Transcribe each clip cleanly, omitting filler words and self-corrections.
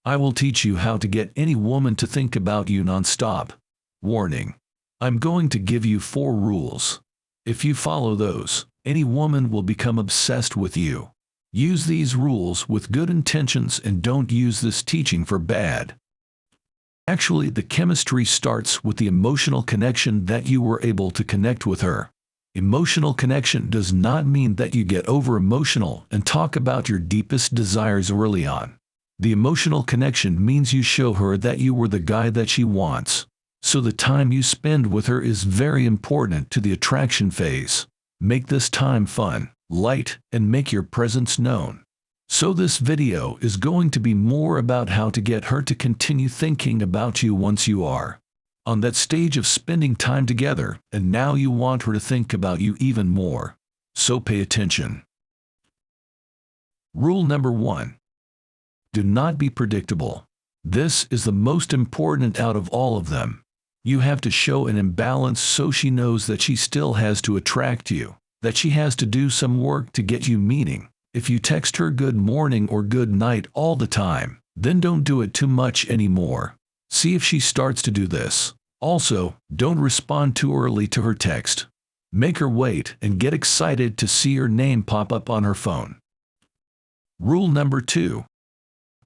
I will teach you how to get any woman to think about you nonstop. Warning. I'm going to give you 4 rules. If you follow those, any woman will become obsessed with you. Use these rules with good intentions and don't use this teaching for bad. Actually, the chemistry starts with the emotional connection that you were able to connect with her. Emotional connection does not mean that you get over-emotional and talk about your deepest desires early on. The emotional connection means you show her that you were the guy that she wants. So the time you spend with her is very important to the attraction phase. Make this time fun, light, and make your presence known. So this video is going to be more about how to get her to continue thinking about you once you are on that stage of spending time together, and now you want her to think about you even more. So pay attention. Rule number 1. Do not be predictable. This is the most important out of all of them. You have to show an imbalance so she knows that she still has to attract you, that she has to do some work to get you, meaning, if you text her good morning or good night all the time, then don't do it too much anymore. See if she starts to do this. Also, don't respond too early to her text. Make her wait and get excited to see your name pop up on her phone. Rule number 2.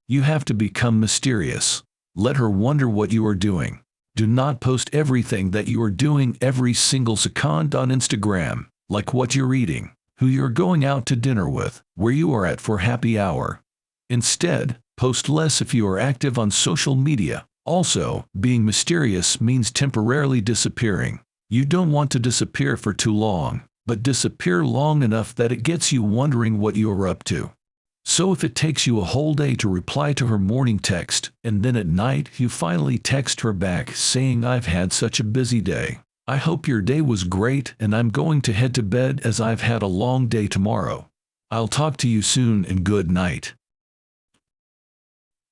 You have to become mysterious. Let her wonder what you are doing. Do not post everything that you are doing every single second on Instagram, like what you're eating, who you're going out to dinner with, where you are at for happy hour. Instead, post less if you are active on social media. Also, being mysterious means temporarily disappearing. You don't want to disappear for too long, but disappear long enough that it gets you wondering what you are up to. So if it takes you a whole day to reply to her morning text, and then at night you finally text her back saying, "I've had such a busy day. I hope your day was great and I'm going to head to bed as I've had a long day tomorrow. I'll talk to you soon and good night."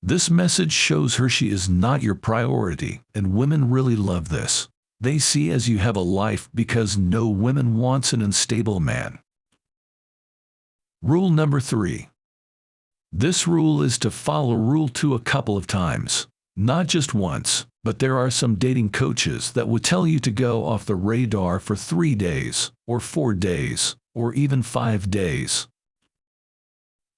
This message shows her she is not your priority, and women really love this. They see as you have a life because no woman wants an unstable man. Rule number 3. This rule is to follow Rule 2 a couple of times. Not just once, but there are some dating coaches that would tell you to go off the radar for 3 days, or 4 days, or even 5 days.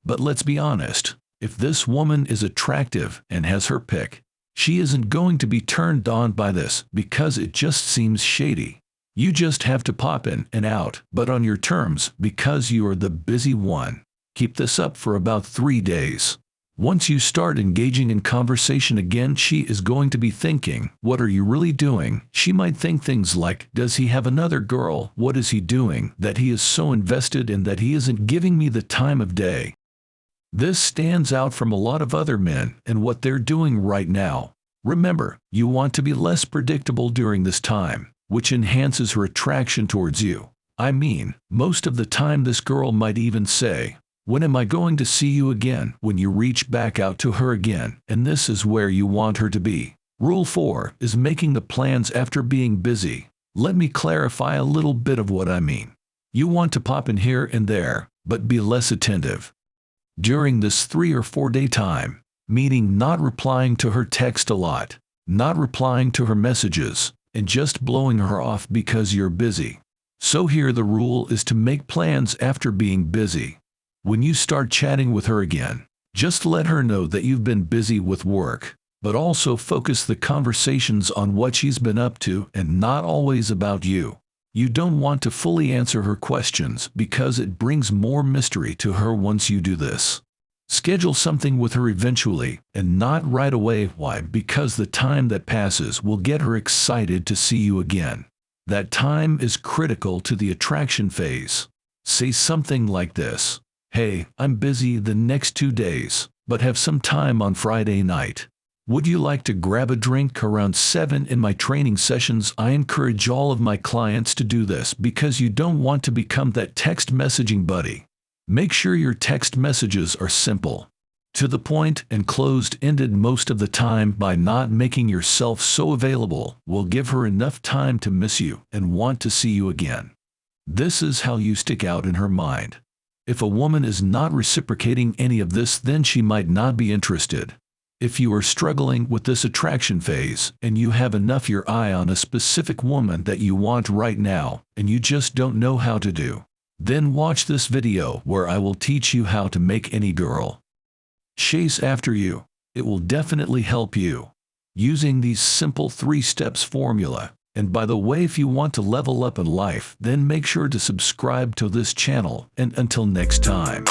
But let's be honest, if this woman is attractive and has her pick, she isn't going to be turned on by this because it just seems shady. You just have to pop in and out, but on your terms because you are the busy one. Keep this up for about 3 days. Once you start engaging in conversation again, she is going to be thinking, what are you really doing? She might think things like, does he have another girl? What is he doing that he is so invested in that he isn't giving me the time of day? This stands out from a lot of other men and what they're doing right now. Remember, you want to be less predictable during this time, which enhances her attraction towards you. I mean, most of the time this girl might even say, "When am I going to see you again?" when you reach back out to her again, and this is where you want her to be. Rule 4 is making the plans after being busy. Let me clarify a little bit of what I mean. You want to pop in here and there, but be less attentive. During this 3 or 4 day time, meaning not replying to her text a lot, not replying to her messages, and just blowing her off because you're busy. So here the rule is to make plans after being busy. When you start chatting with her again, just let her know that you've been busy with work, but also focus the conversations on what she's been up to and not always about you. You don't want to fully answer her questions because it brings more mystery to her once you do this. Schedule something with her eventually, and not right away. Why? Because the time that passes will get her excited to see you again. That time is critical to the attraction phase. Say something like this. "Hey, I'm busy the next 2 days, but have some time on Friday night. Would you like to grab a drink around 7 in my training sessions?" I encourage all of my clients to do this because you don't want to become that text messaging buddy. Make sure your text messages are simple, to the point, and closed-ended most of the time. By not making yourself so available will give her enough time to miss you and want to see you again. This is how you stick out in her mind. If a woman is not reciprocating any of this, then she might not be interested. If you are struggling with this attraction phase and you have enough your eye on a specific woman that you want right now and you just don't know how to do, then watch this video where I will teach you how to make any girl chase after you. It will definitely help you using these simple 3 steps formula. And by the way, if you want to level up in life, then make sure to subscribe to this channel, and until next time.